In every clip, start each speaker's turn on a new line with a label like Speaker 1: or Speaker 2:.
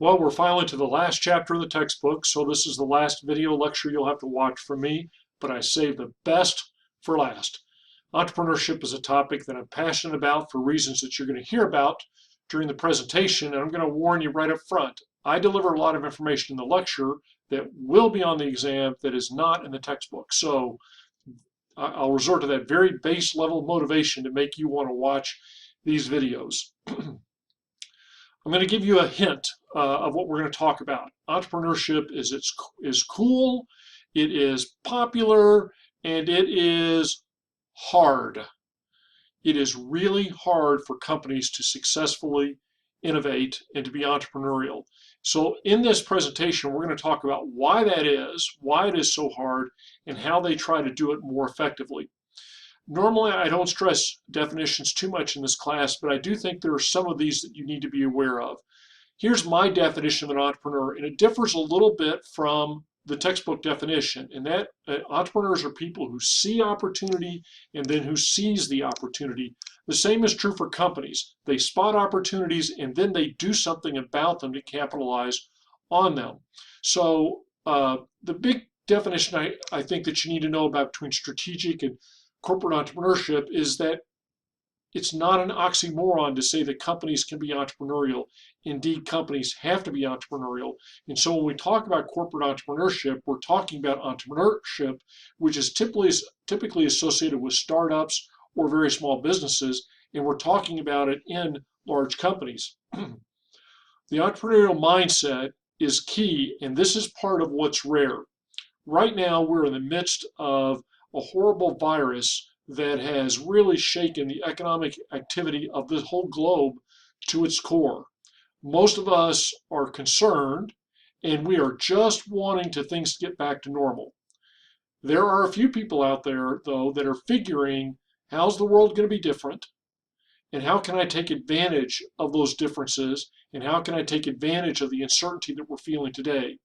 Speaker 1: Well, we're finally to the last chapter of the textbook, so this is the last video lecture you'll have to watch from me, but I saved the best for last. Entrepreneurship is a topic that I'm passionate about for reasons that you're going to hear about during the presentation, and I'm going to warn you right up front. I deliver a lot of information in the lecture that will be on the exam that is not in the textbook. So I'll resort to that very base level motivation to make you want to watch these videos. I'm going to give you a hint of what we're going to talk about. Entrepreneurship is cool, it is popular, and it is hard. It is really hard for companies to successfully innovate and to be entrepreneurial. So in this presentation, we're going to talk about why that is, why it is so hard, and how they try to do it more effectively. Normally, I don't stress definitions too much in this class, but I do think there are some of these that you need to be aware of. Here's my definition of an entrepreneur, and it differs a little bit from the textbook definition, and that entrepreneurs are people who see opportunity and then who seize the opportunity. The same is true for companies. They spot opportunities and then they do something about them to capitalize on them. So the big definition I think that you need to know about between strategic and corporate entrepreneurship is that it's not an oxymoron to say that companies can be entrepreneurial. Indeed, companies have to be entrepreneurial. And so when we talk about corporate entrepreneurship, we're talking about entrepreneurship, which is typically associated with startups or very small businesses, and we're talking about it in large companies. The entrepreneurial mindset is key, and this is part of what's rare. Right now, we're in the midst of a horrible virus that has really shaken the economic activity of the whole globe to its core. Most of us are concerned, and we are just wanting things to get back to normal. There are a few people out there, though, that are figuring, how's the world going to be different? And how can I take advantage of those differences? And how can I take advantage of the uncertainty that we're feeling today?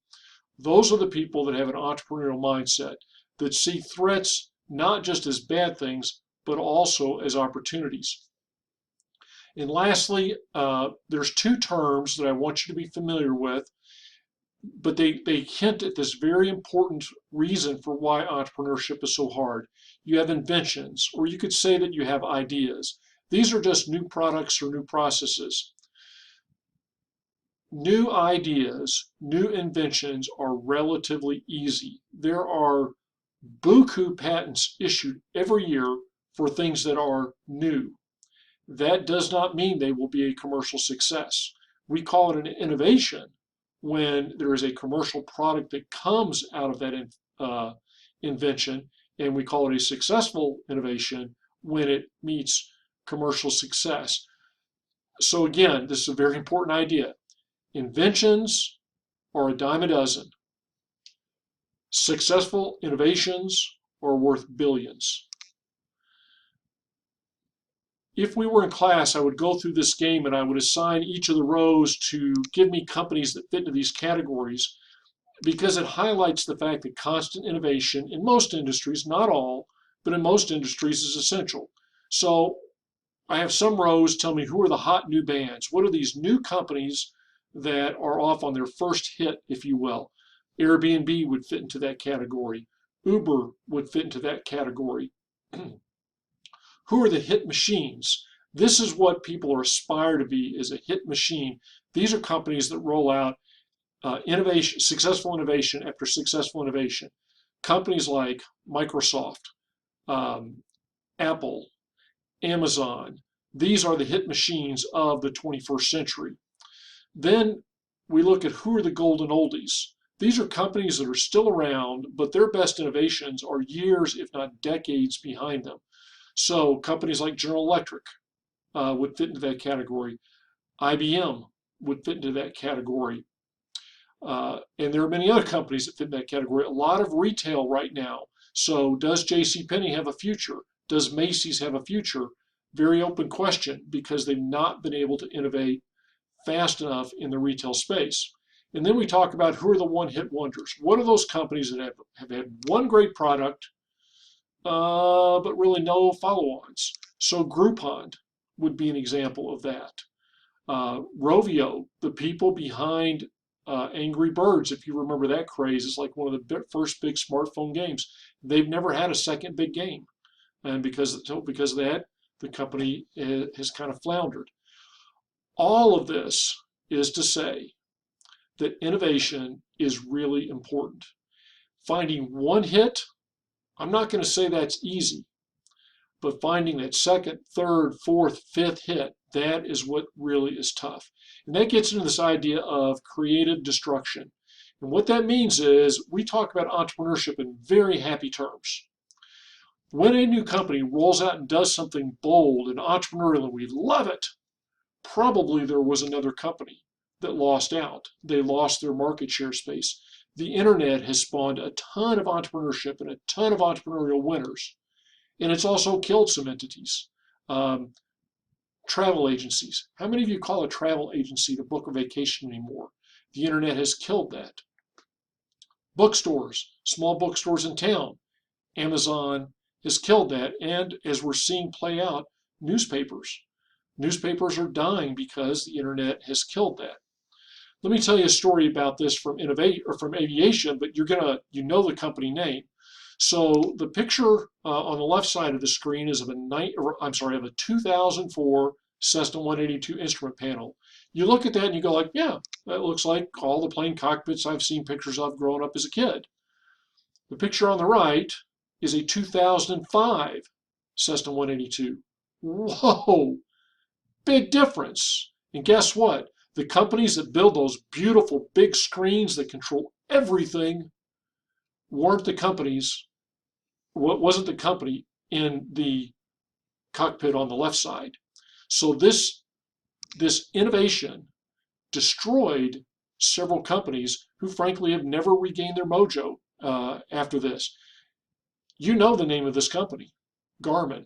Speaker 1: Those are the people that have an entrepreneurial mindset, that see threats not just as bad things, but also as opportunities. And lastly, there's two terms that I want you to be familiar with, but they hint at this very important reason for why entrepreneurship is so hard. You have inventions, or you could say that you have ideas. These are just new products or new processes. New ideas, new inventions are relatively easy. There are buku patents issued every year for things that are new. That does not mean they will be a commercial success. We call it an innovation when there is a commercial product that comes out of that invention, and we call it a successful innovation when it meets commercial success. So again, this is a very important idea. Inventions are a dime a dozen. Successful innovations are worth billions. If we were in class, I would go through this game and I would assign each of the rows to give me companies that fit into these categories, because it highlights the fact that constant innovation in most industries, not all, but in most industries is essential. So I have some rows tell me who are the hot new bands. What are these new companies that are off on their first hit, if you will? Airbnb would fit into that category. Uber would fit into that category. Who are the hit machines? This is what people aspire to be, is a hit machine. These are companies that roll out innovation, successful innovation after successful innovation. Companies like Microsoft, Apple, Amazon. These are the hit machines of the 21st century. Then we look at who are the golden oldies. These are companies that are still around, but their best innovations are years, if not decades, behind them. So companies like General Electric would fit into that category. IBM would fit into that category. And there are many other companies that fit in that category. A lot of retail right now. So does JCPenney have a future? Does Macy's have a future? Very open question, because they've not been able to innovate fast enough in the retail space. And then we talk about who are the one-hit wonders. What are those companies that have had one great product, but really no follow-ons? So Groupon would be an example of that. Rovio, the people behind Angry Birds, if you remember that craze, it's like one of the first big smartphone games. They've never had a second big game, and because of that, the company has kind of floundered. All of this is to say that innovation is really important. Finding one hit, I'm not going to say that's easy, but finding that second, third, fourth, fifth hit, that is what really is tough. And that gets into this idea of creative destruction. And what that means is we talk about entrepreneurship in very happy terms. When a new company rolls out and does something bold and entrepreneurial and we love it, probably there was another company that lost out. They lost their market share space. The internet has spawned a ton of entrepreneurship and a ton of entrepreneurial winners. And it's also killed some entities. Travel agencies. How many of you call a travel agency to book a vacation anymore? The internet has killed that. Bookstores, small bookstores in town. Amazon has killed that. And as we're seeing play out, newspapers. Newspapers are dying because the internet has killed that. Let me tell you a story about this from aviation, but you know the company name. So the picture on the left side of the screen is of a 2004 Cessna 182 instrument panel. You look at that and you go like, yeah, that looks like all the plane cockpits I've seen pictures of growing up as a kid. The picture on the right is a 2005 Cessna 182. Whoa, big difference. And guess what? The companies that build those beautiful big screens that control everything wasn't the company in the cockpit on the left side. So this innovation destroyed several companies who frankly have never regained their mojo after this. You know the name of this company, Garmin.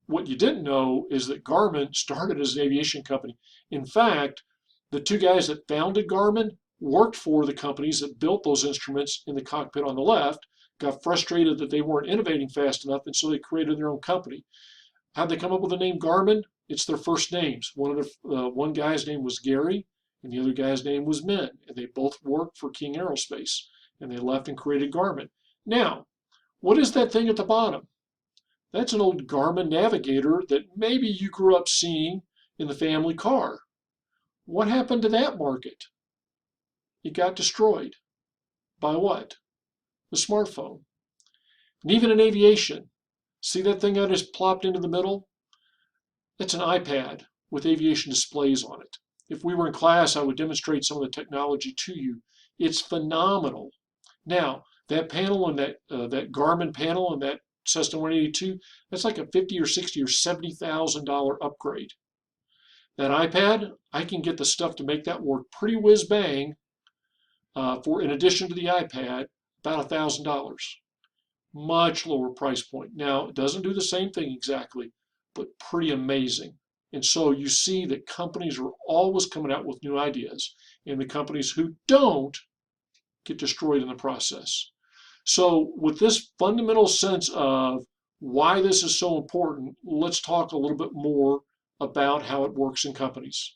Speaker 1: What you didn't know is that Garmin started as an aviation company. In fact, the two guys that founded Garmin worked for the companies that built those instruments in the cockpit on the left, got frustrated that they weren't innovating fast enough, and so they created their own company. How'd they come up with the name Garmin? It's their first names. One guy's name was Gary, and the other guy's name was Min, and they both worked for King Aerospace, and they left and created Garmin. Now, what is that thing at the bottom? That's an old Garmin Navigator that maybe you grew up seeing in the family car. What happened to that market? It got destroyed. By what? The smartphone. And even in aviation, see that thing I just plopped into the middle? It's an iPad with aviation displays on it. If we were in class, I would demonstrate some of the technology to you. It's phenomenal. Now, that panel and that Garmin panel and that Cessna 182, that's like a $50 or $60 or $70,000 upgrade. That iPad, I can get the stuff to make that work pretty whiz bang for, in addition to the iPad, about $1,000. Much lower price point. Now, it doesn't do the same thing exactly, but pretty amazing. And so you see that companies are always coming out with new ideas, and the companies who don't get destroyed in the process. So with this fundamental sense of why this is so important, let's talk a little bit more about how it works in companies.